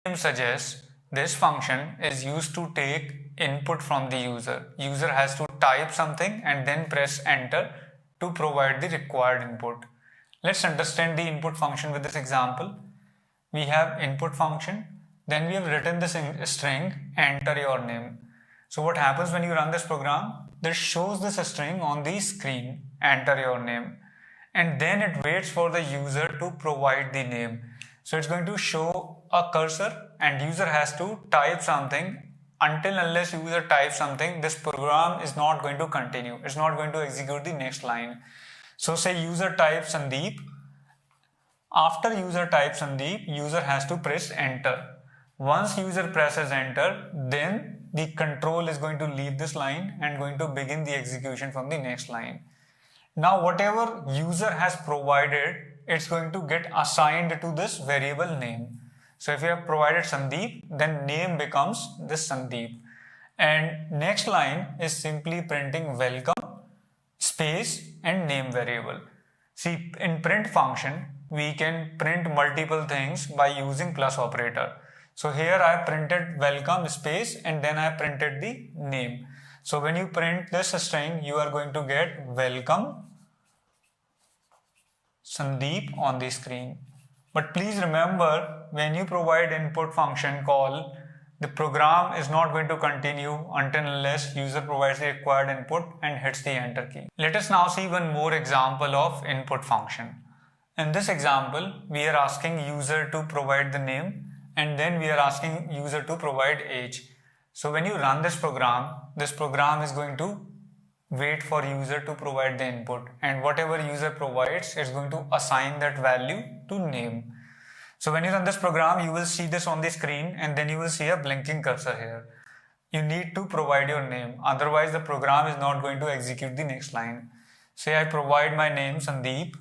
name suggests, this function is used to take input from the user. User has to type something and then press enter to provide the required input. Let's understand the input function with this example. We have input function, then we have written this string, enter your name. So what happens when you run this program? This shows this string on the screen, enter your name, and then it waits for the user to provide the name. So it's going to show a cursor and user has to type something. Until unless user types something, this program is not going to continue. It's not going to execute the next line. So say user types Sandeep. After user types Sandeep, user has to press enter. Once user presses enter, then the control is going to leave this line and going to begin the execution from the next line. Now whatever user has provided, it's going to get assigned to this variable name. So if you have provided Sandeep, then name becomes this Sandeep. And next line is simply printing welcome, space and name variable. See, in print function, we can print multiple things by using plus operator. So here I have printed welcome space and then I have printed the name. So when you print this string, you are going to get welcome Sandeep on the screen. But please remember, when you provide input function call, the program is not going to continue until unless user provides the required input and hits the enter key. Let us now see one more example of input function. In this example, we are asking user to provide the name and then we are asking user to provide age. So when you run this program is going to wait for user to provide the input, and whatever user provides is going to assign that value to name. So when you run this program, you will see this on the screen and then you will see a blinking cursor here. You need to provide your name, otherwise the program is not going to execute the next line. Say I provide my name Sandeep,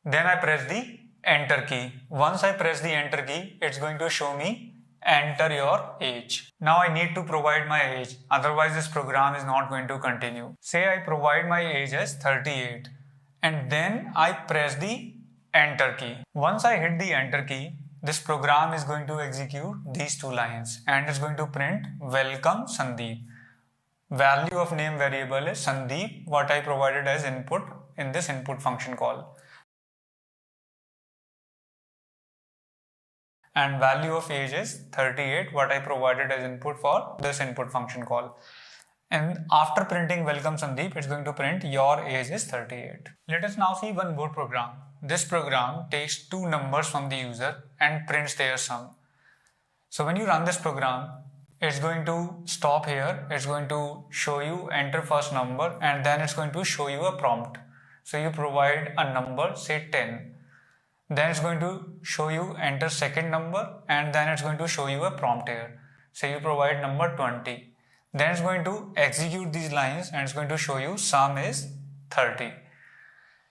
then I press the enter key. Once I press the enter key, it's going to show me enter your age. Now I need to provide my age, otherwise this program is not going to continue. Say I provide my age as 38 and then I press the enter key. Once I hit the enter key, this program is going to execute these two lines and it's going to print welcome Sandeep. Value of name variable is Sandeep, what I provided as input in this input function call. And value of age is 38, what I provided as input for this input function call. And after printing welcome Sandeep, it's going to print your age is 38. Let us now see one more program. This program takes two numbers from the user and prints their sum. So when you run this program, it's going to stop here. It's going to show you enter first number and then it's going to show you a prompt. So you provide a number, say 10. Then it's going to show you enter second number and then it's going to show you a prompt here. Say you provide number 20. Then it's going to execute these lines and it's going to show you sum is 30.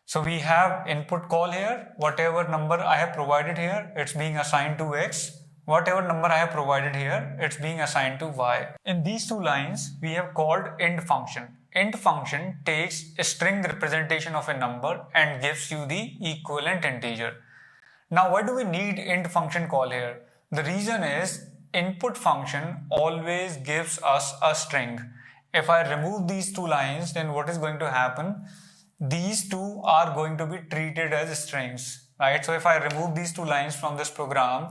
So we have input call here. Whatever number I have provided here, it's being assigned to X. Whatever number I have provided here, it's being assigned to Y. In these two lines, we have called int function. Int function takes a string representation of a number and gives you the equivalent integer. Now why do we need int function call here? The reason is input function always gives us a string. If I remove these two lines, then what is going to happen? These two are going to be treated as strings, right? So if I remove these two lines from this program,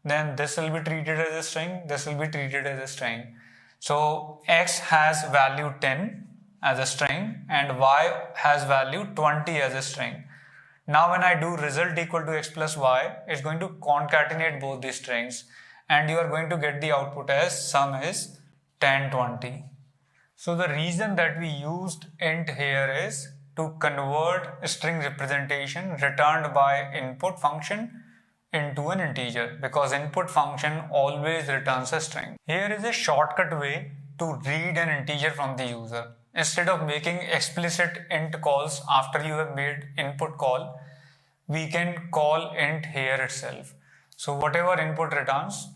then this will be treated as a string, this will be treated as a string. So X has value 10 as a string and Y has value 20 as a string. Now when I do result equal to X plus Y, it's going to concatenate both these strings and you are going to get the output as sum is 10, 20. So the reason that we used int here is to convert a string representation returned by input function into an integer, because input function always returns a string. Here is a shortcut way to read an integer from the user. Instead of making explicit int calls after you have made input call, we can call int here itself. So whatever input returns,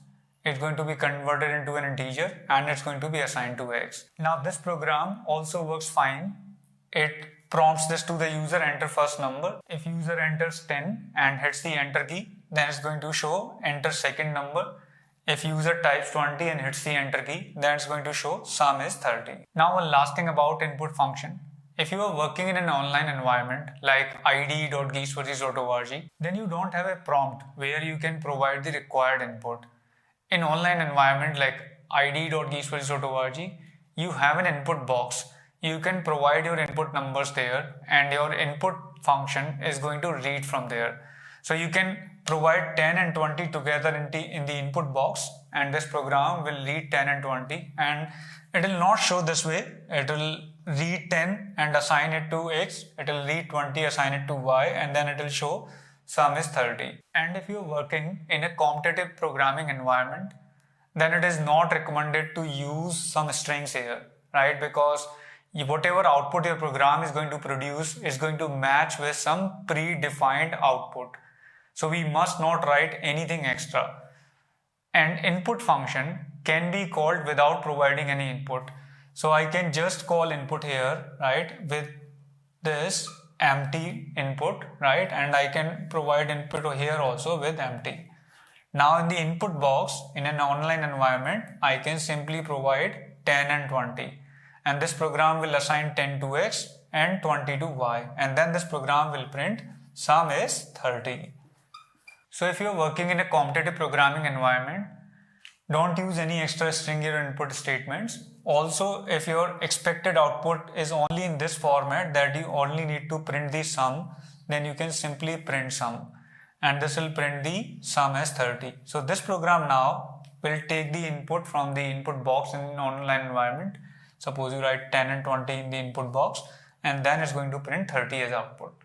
it's going to be converted into an integer and it's going to be assigned to X. Now this program also works fine. It prompts this to the user, enter first number. If user enters 10 and hits the enter key, then it's going to show enter second number. If user types 20 and hits the enter key, then it's going to show sum is 30. Now one last thing about input function. If you are working in an online environment like id.geeksforgeeks.org, then you don't have a prompt where you can provide the required input. In online environment like id.geeksforgeeks.org, you have an input box. You can provide your input numbers there and your input function is going to read from there. So you can provide 10 and 20 together in the input box, and this program will read 10 and 20, and it will not show this way. It will read 10 and assign it to X, it will read 20, assign it to Y, and then it will show sum is 30. And if you're working in a competitive programming environment, then it is not recommended to use some strings here, right? Because whatever output your program is going to produce is going to match with some predefined output. So we must not write anything extra. And input function can be called without providing any input. So I can just call input here, right, with this empty input, right, and I can provide input here also with empty. Now in the input box in an online environment, I can simply provide 10 and 20, and this program will assign 10 to X and 20 to Y, and then this program will print sum is 30. So if you are working in a competitive programming environment, don't use any extra string or input statements. Also, if your expected output is only in this format that you only need to print the sum, then you can simply print sum, and this will print the sum as 30. So this program now will take the input from the input box in an online environment. Suppose you write 10 and 20 in the input box, and then it's going to print 30 as output.